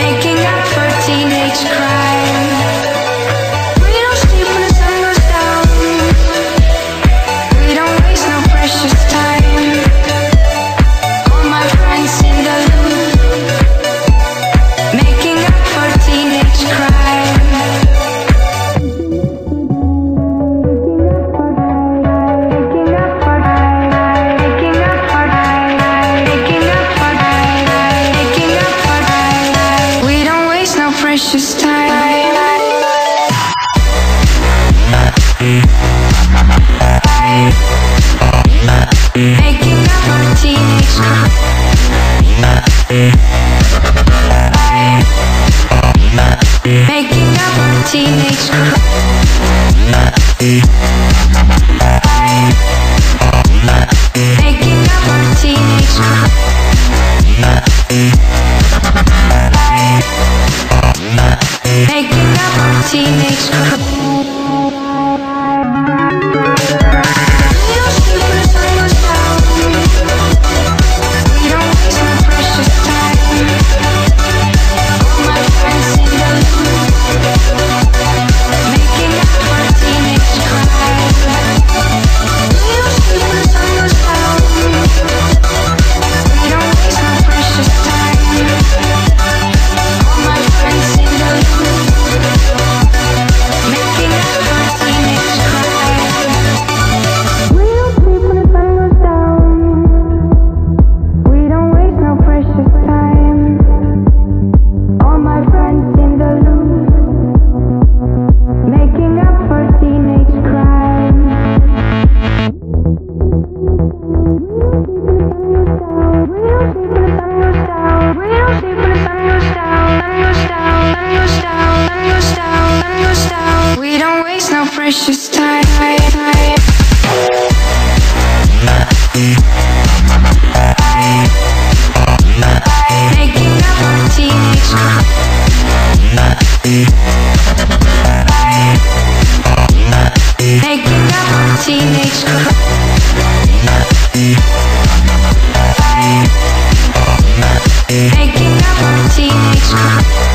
making up for teenage crime. We don't sleep when the sun goes down. We don't waste no precious time. All my friends in the loop, making up for teenage crime. Precious time. Making up for teenage crime. Making up for teenage crime. Making up for teenage crime. Making up for teenage crime. We don't sleep when the sun goes down. We don't waste no precious time. All my friends in the loop, making up for teenage crime. We don't sleep when the sun goes down. We don't waste no precious time. All my friends in the loop, making up for teenage crime. We don't sleep when the sun goes down. We don't waste no precious time. All my friends in the loop, making up for teenage crime. We don't sleep when the sun goes down. We don't sleep when the sun goes down. Sun goes down. Sun goes down. Sun goes down. Sun goes down. We don't waste no precious time. Making up for teenage crime. Making up for teenage crime. Making up for teenage crime.